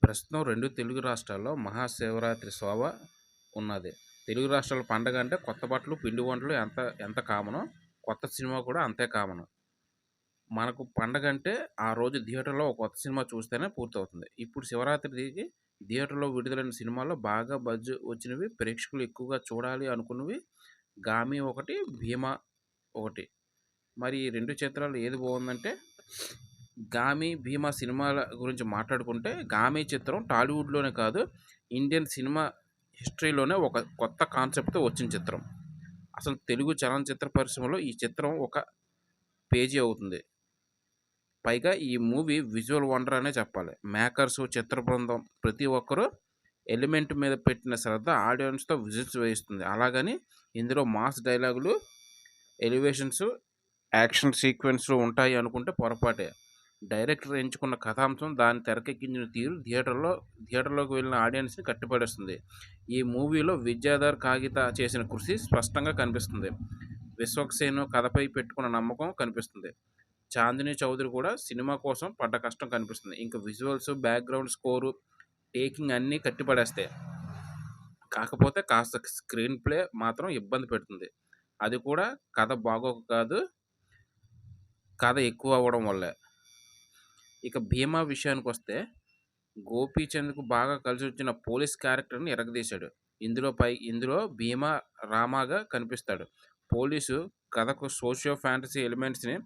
ప్రస్తుతం 2 తెలుగు రాష్ట్రాల్లో మహాశివరాత్రి శోభ ఉన్నది. తెలుగు రాష్ట్రాల పండగ అంటే కొత్త బట్టలు, పిండి వంటలు ఎంత కామనో, కొత్త సినిమా కూడా అంతే కామను. మనకు పండగంటే ఆ రోజు థియేటర్‌లో ఒక కొత్త సినిమా చూస్తేనే పూర్తవుతుంది. ఇప్పుడు శివరాత్రికి థియేటర్‌లో విడుదలైన సినిమాల్లో బాగా బజ్ వచ్చినవి, ప్రేక్షకులు ఎక్కువగా చూడాలి అనుకున్నవి 'గామి' ఒకటి, 'భీమ' ఒకటి. మరి ఈ 2 చిత్రాలు ఏది బావుందంటే 'గామి', 'భీమ' సినిమాల గురించి మాట్లాడుకుంటే 'గామి' చిత్రం టాలీవుడ్‌లోనే కాదు, ఇండియన్ సినిమా హిస్టరీలోనే ఒక కొత్త కాన్సెప్ట్‌తో వచ్చిన చిత్రం. అసలు తెలుగు చలనచిత్ర పరిశ్రమలో ఈ చిత్రం ఒక పేజీ అవుతుంది. పైగా ఈ మూవీ విజువల్ వండర్ అనే చెప్పాలి. మేకర్సు, చిత్ర బృందం ప్రతి ఒక్కరు ఎలిమెంట్ మీద పెట్టిన శ్రద్ధ ఆడియన్స్‌తో విజిల్స్ వేయిస్తుంది. అలాగని ఇందులో మాస్ డైలాగులు, ఎలివేషన్స్, యాక్షన్ సీక్వెన్స్‌లు ఉంటాయి అనుకుంటే పొరపాటే. డైరెక్టర్ ఎంచుకున్న కథాంశం, దాన్ని తెరకెక్కించిన తీరు థియేటర్‌లోకి వెళ్ళిన ఆడియన్స్‌ని కట్టిపడేస్తుంది. ఈ మూవీలో విద్యాధర్, కాగిత చేసిన కృషి స్పష్టంగా కనిపిస్తుంది. విశ్వక్సేన్ కథపై పెట్టుకున్న నమ్మకం కనిపిస్తుంది. చాందిని చౌదరి కూడా సినిమా కోసం పడ్డ కష్టం కనిపిస్తుంది. ఇంక విజువల్స్, బ్యాక్‌గ్రౌండ్ స్కోరు, టేకింగ్ అన్నీ కట్టిపడేస్తాయి. కాకపోతే కాస్త స్క్రీన్ ప్లే మాత్రం ఇబ్బంది పెడుతుంది. అది కూడా కథ బాగోక కాదు, కథ ఎక్కువ అవ్వడం వల్లే. ఇక 'భీమా' విషయానికొస్తే గోపీచంద్‌కు బాగా కలిసొచ్చిన పోలీస్ క్యారెక్టర్‌ని ఇరగదీశాడు. ఇందులో భీమా రామాగా కనిపిస్తాడు. పోలీసు కథకు సోషియో ఫ్యాంటసీ ఎలిమెంట్స్‌ని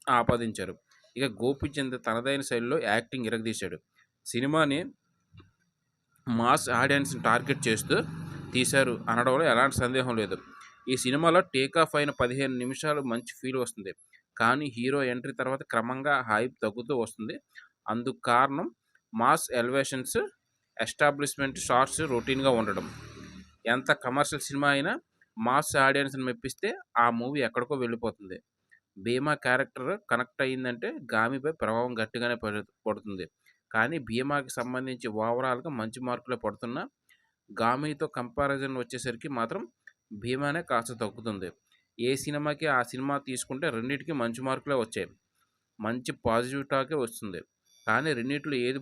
ఆపాదించారు. ఇక గోపీచంద్ తనదైన శైలిలో యాక్టింగ్ ఇరగదీశాడు. సినిమాని మాస్ ఆడియన్స్‌ని టార్గెట్ చేస్తూ తీశారు అనడంలో ఎలాంటి సందేహం లేదు. ఈ సినిమాలో టేక్ ఆఫ్ అయిన 15 నిమిషాలు మంచి ఫీల్ వస్తుంది. కానీ హీరో ఎంట్రీ తర్వాత క్రమంగా హైప్ తగ్గుతూ వస్తుంది. అందుకు కారణం మాస్ ఎలివేషన్స్, ఎస్టాబ్లిష్మెంట్ షాట్స్ రొటీన్‌గా ఉండడం. ఎంత కమర్షియల్ సినిమా అయినా మాస్ ఆడియన్స్‌ని మెప్పిస్తే ఆ మూవీ ఎక్కడికో వెళ్ళిపోతుంది. భీమా క్యారెక్టర్ కనెక్ట్ అయిందంటే గామిపై ప్రభావం గట్టిగానే పడుతుంది. కానీ భీమాకి సంబంధించి ఓవరాల్‌గా మంచి మార్కులే పడుతున్నా, గామితో కంపారిజన్ వచ్చేసరికి మాత్రం భీమానే కాస్త తగ్గుతుంది. ఏ సినిమాకి ఆ సినిమా తీసుకుంటే రెండిటికి మంచి మార్కులే వచ్చాయి. మంచి పాజిటివ్ టాకే వస్తుంది. కానీ రెండిట్లో ఏది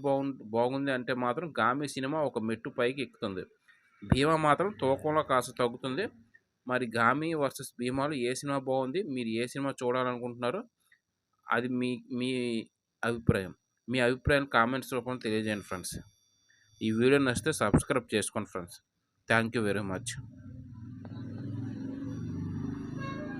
బాగుంది అంటే మాత్రం 'గామి' సినిమా ఒక మెట్టు పైకి ఎక్కుతుంది. 'భీమా' మాత్రం తూకంలో కాస్త తగ్గుతుంది. మరి 'గామి' వర్సెస్ 'భీమా'లో ఏ సినిమా బాగుంది? మీరు ఏ సినిమా చూడాలనుకుంటున్నారో అది మీ మీ అభిప్రాయం. మీ అభిప్రాయాన్ని కామెంట్స్ రూపంలో తెలియజేయండి ఫ్రెండ్స్. ఈ వీడియో నచ్చితే సబ్స్క్రైబ్ చేసుకోండి friends. Thank you very much.